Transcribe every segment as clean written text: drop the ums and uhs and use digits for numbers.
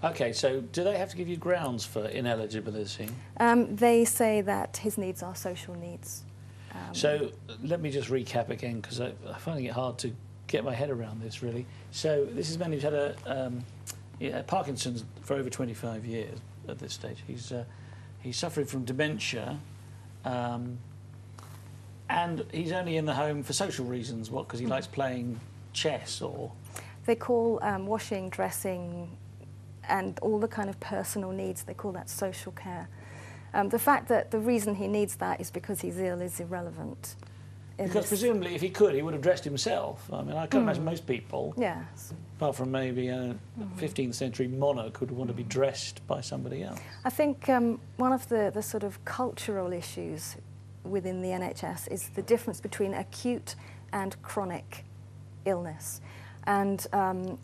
Okay, so do they have to give you grounds for ineligibility? They say that his needs are social needs. So let me just recap again, because I'm finding it hard to get my head around this, really. So this is a man who's had Parkinson's for over 25 years at this stage. He's suffering from dementia, and he's only in the home for social reasons. What? Because he likes playing chess, or? They call washing, dressing, and all the kind of personal needs, they call that social care. The fact that the reason he needs that is because he's ill is irrelevant. Because presumably if he could, he would have dressed himself. I mean, I can't imagine most people, yes, apart from maybe a 15th century monarch, would want to be dressed by somebody else. I think one of the sort of cultural issues within the NHS is the difference between acute and chronic illness. And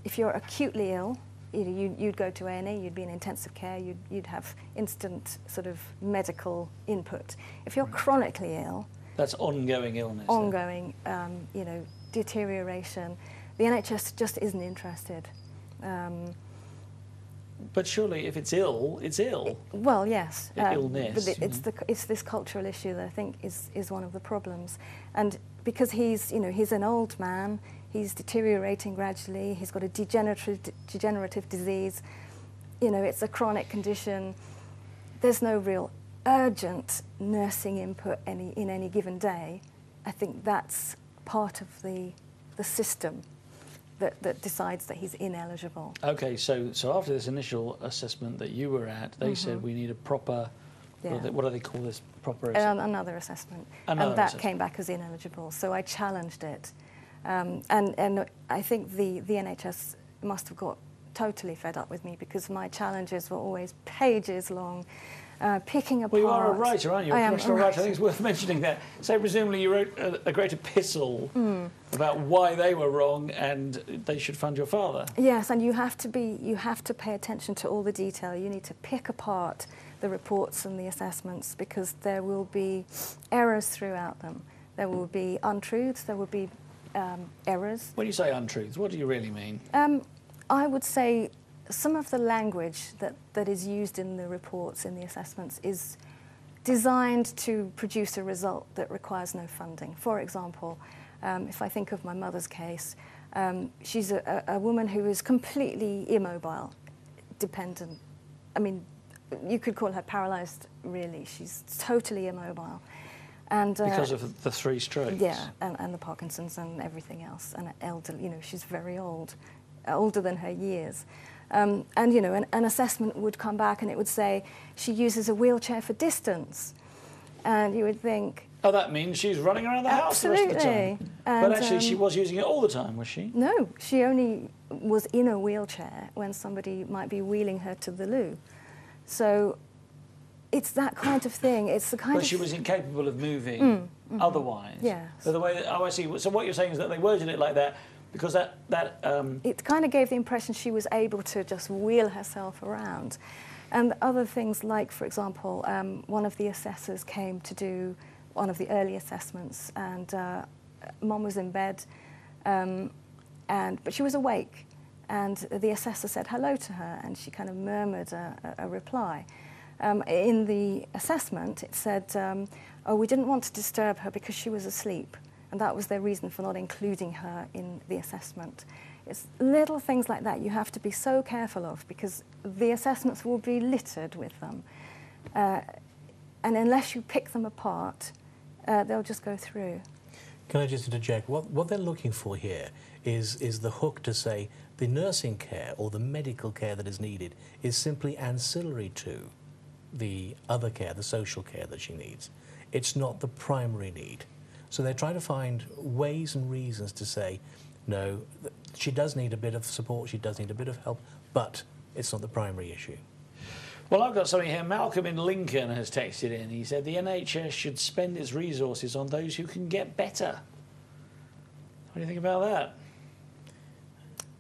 if you're acutely ill, you'd go to A&E, you'd be in intensive care, you'd have instant sort of medical input. If you're chronically ill, that's ongoing illness. Ongoing, you know, deterioration. The NHS just isn't interested. But surely, if it's ill, it's ill. Well, yes. Illness. But it's this cultural issue that I think is one of the problems. And because he's an old man, he's deteriorating gradually. He's got a degenerative disease. You know, it's a chronic condition. There's no real urgent nursing input in any given day. I think that's part of the system that decides that he's ineligible. Okay, so after this initial assessment that you were at, they said we need a proper, what do they call this, proper assessment? Another assessment. Another and that assessment. came back as ineligible, so I challenged it. And I think the NHS must have got totally fed up with me because my challenges were always pages long, picking apart. Well, you are a writer, aren't you? A professional writer. I think it's worth mentioning that. So presumably you wrote a great epistle about why they were wrong and they should fund your father. Yes, and you have to pay attention to all the detail. You need to pick apart the reports and the assessments because there will be errors throughout them. There will be untruths. There will be errors. When you say untruths, what do you really mean? I would say some of the language that is used in the reports, in the assessments, is designed to produce a result that requires no funding. For example, if I think of my mother's case, she's a woman who is completely immobile, dependent. I mean, you could call her paralysed, really. She's totally immobile. And, because of the 3 strokes? Yeah, and the Parkinson's and everything else. And elderly, you know, she's very old, older than her years. And, you know, an assessment would come back and it would say, she uses a wheelchair for distance. And you would think... Oh, that means she's running around the house the rest of the time. And, but actually she was using it all the time, was she? No, she only was in a wheelchair when somebody might be wheeling her to the loo. So it's that kind of thing. It's the kind But she was incapable of moving otherwise? Yes. So the way that, oh, I see. So what you're saying is that they worded it like that because it kind of gave the impression she was able to just wheel herself around. And other things like, for example, one of the assessors came to do one of the early assessments and Mum was in bed, but she was awake. And the assessor said hello to her and she kind of murmured a reply. In the assessment, it said, oh, we didn't want to disturb her because she was asleep. And that was their reason for not including her in the assessment. It's little things like that you have to be so careful of because the assessments will be littered with them. And unless you pick them apart, they'll just go through. Can I just interject? What they're looking for here is the hook to say the nursing care or the medical care that is needed is simply ancillary to the other care, the social care that she needs. It's not the primary need. So they're trying to find ways and reasons to say, no, she does need a bit of support, she does need a bit of help, but it's not the primary issue. Well, I've got something here. Malcolm in Lincoln has texted in. He said the NHS should spend its resources on those who can get better. What do you think about that?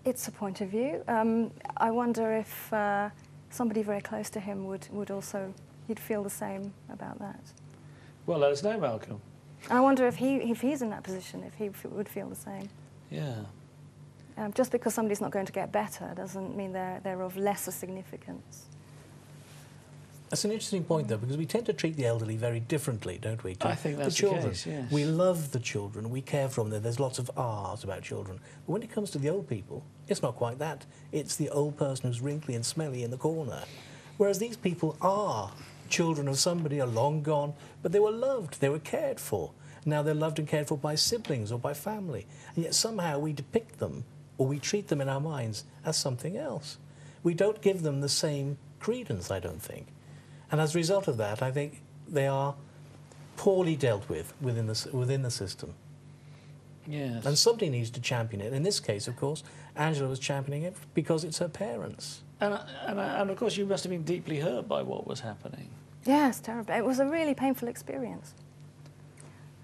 It's a point of view. I wonder if somebody very close to him would also, he'd feel the same about that. Well, let us know, Malcolm. I wonder if he's in that position, if he would feel the same. Yeah. Just because somebody's not going to get better doesn't mean they're of lesser significance. That's an interesting point, though, because we tend to treat the elderly very differently, don't we? I think that's the children. The case, yes. We love the children, we care for them. There's lots of R's about children. But when it comes to the old people, it's not quite that. It's the old person who's wrinkly and smelly in the corner. Whereas these people are children of somebody are long gone, but they were loved, they were cared for. Now they're loved and cared for by siblings or by family. And yet somehow we depict them, or we treat them in our minds as something else. We don't give them the same credence, I don't think. And as a result of that, I think they are poorly dealt with within the system. Yes. And somebody needs to champion it. In this case, of course, Angela was championing it because it's her parents. And of course, you must have been deeply hurt by what was happening. Yes, terrible. It was a really painful experience.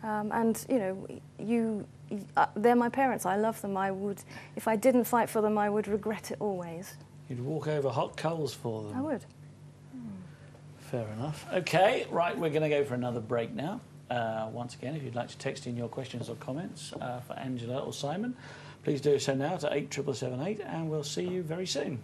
And, you know, they're my parents. I love them. If I didn't fight for them, I would regret it always. You'd walk over hot coals for them. I would. Fair enough. Okay, right, we're going to go for another break now. Once again, if you'd like to text in your questions or comments for Angela or Simon, please do so now to 87778, and we'll see you very soon.